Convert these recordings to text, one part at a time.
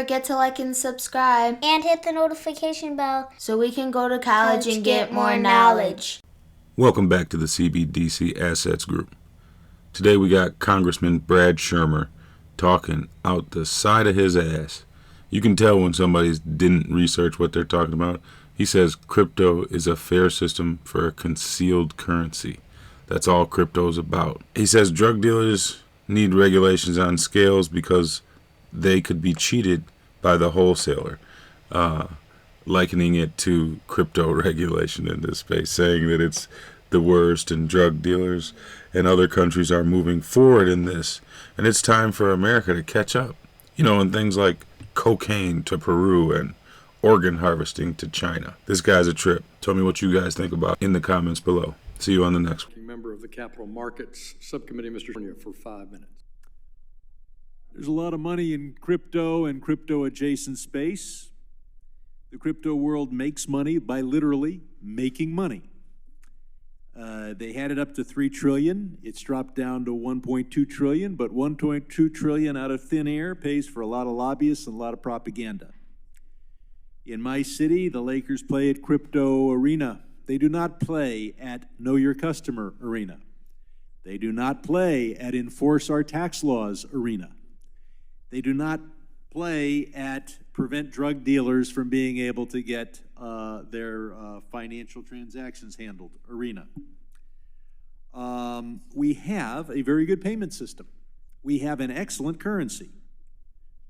forget to like and subscribe. And hit the notification bell so we can go to college and get more knowledge. Welcome back to the CBDC Assets Group. Today we got Congressman Brad Sherman talking out the side of his ass. You can tell when somebody didn't research what they're talking about. He says crypto is a fair system for a concealed currency. That's all crypto is about. He says drug dealers need regulations on scales because they could be cheated by the wholesaler, likening it to crypto regulation in this space, saying that it's the worst and drug dealers and other countries are moving forward in this. And it's time for America to catch up. You know, and things like cocaine to Peru and organ harvesting to China. This guy's a trip. Tell me what you guys think about in the comments below. See you on the next one. Member of the Capital Markets Subcommittee, Mr. Sherman, for 5 minutes. There's a lot of money in crypto and crypto adjacent space. The crypto world makes money by literally making money. They had it up to $3 trillion. It's dropped down to $1.2 trillion, but $1.2 trillion out of thin air pays for a lot of lobbyists and a lot of propaganda. In my city, the Lakers play at Crypto Arena. They do not play at Know Your Customer Arena. They do not play at Enforce Our Tax Laws Arena. They do not play at Prevent Drug Dealers from being able to get their financial transactions handled arena. We have a very good payment system. We have an excellent currency.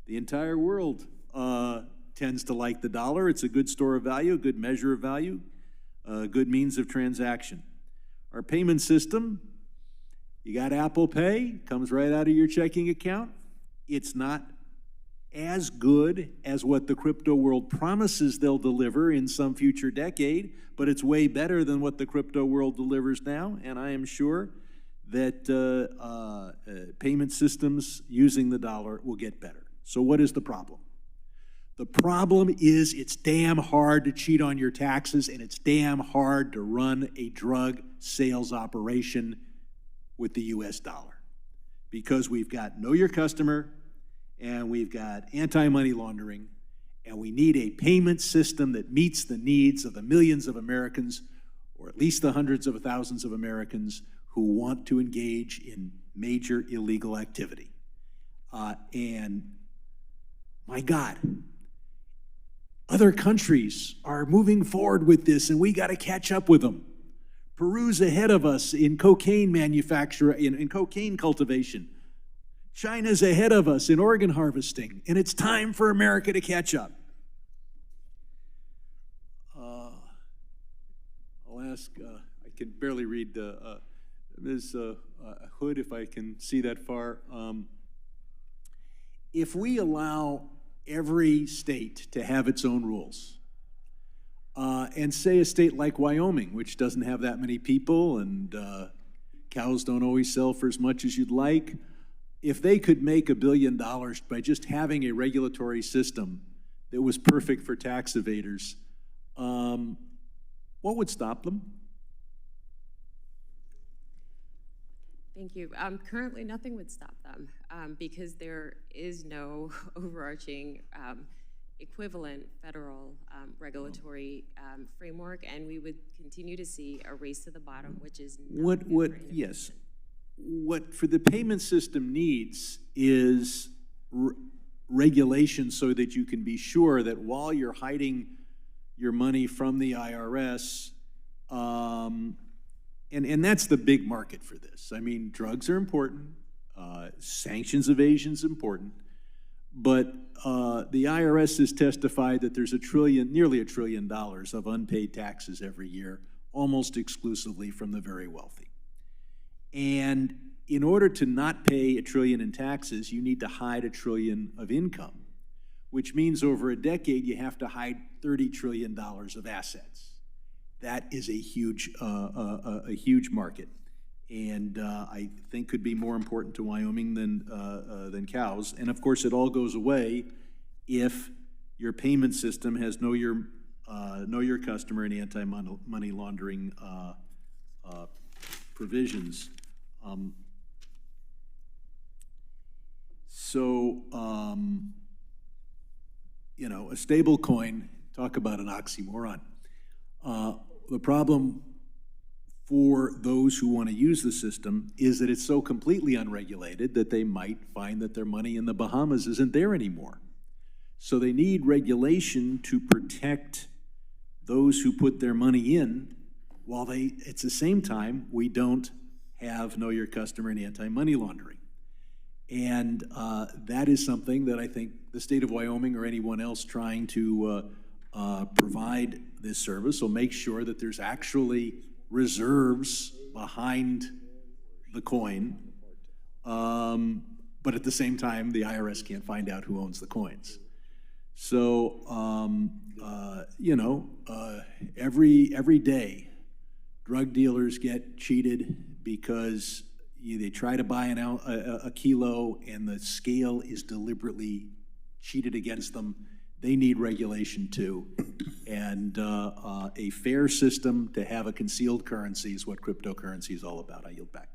The entire world tends to like the dollar. It's a good store of value, a good measure of value, a good means of transaction. Our payment system, you got Apple Pay, comes right out of your checking account. It's not as good as what the crypto world promises they'll deliver in some future decade, but it's way better than what the crypto world delivers now, and I am sure that payment systems using the dollar will get better. So what is the problem? The problem is it's damn hard to cheat on your taxes, and it's damn hard to run a drug sales operation with the US dollar, because we've got Know Your Customer, and we've got anti-money laundering, and we need a payment system that meets the needs of the millions of Americans, or at least the hundreds of thousands of Americans who want to engage in major illegal activity. And my God, other countries are moving forward with this, and we got to catch up with them. Peru's ahead of us in cocaine manufacture, in cocaine cultivation. China's ahead of us in organ harvesting, and it's time for America to catch up. I'll ask, I can barely read Ms. Hood, if I can see that far. If we allow every state to have its own rules, and say a state like Wyoming, which doesn't have that many people, and cows don't always sell for as much as you'd like, if they could make $1 billion by just having a regulatory system that was perfect for tax evaders, what would stop them? Thank you. Currently, nothing would stop them because there is no overarching equivalent federal regulatory framework, and we would continue to see a race to the bottom, which is yes. What for the payment system needs is regulation so that you can be sure that while you're hiding your money from the IRS, and that's the big market for this. I mean, drugs are important, sanctions evasion is important, but the IRS has testified that there's nearly $1 trillion of unpaid taxes every year, almost exclusively from the very wealthy. And in order to not pay $1 trillion in taxes, you need to hide $1 trillion of income, which means over a decade you have to hide $30 trillion of assets. That is a huge market, and I think could be more important to Wyoming than cows. And of course, it all goes away if your payment system has Know Your Customer and anti-money laundering provisions. you know, a stable coin, talk about an oxymoron. The problem for those who want to use the system is that it's so completely unregulated that they might find that their money in the Bahamas isn't there anymore. So they need regulation to protect those who put their money in, while at the same time, we don't have Know Your Customer and anti-money laundering. And that is something that I think the state of Wyoming or anyone else trying to provide this service will make sure that there's actually reserves behind the coin, but at the same time, the IRS can't find out who owns the coins. So, you know, every day, drug dealers get cheated because they try to buy a kilo and the scale is deliberately cheated against them. They need regulation too. And a fair system to have a concealed currency is what cryptocurrency is all about. I yield back.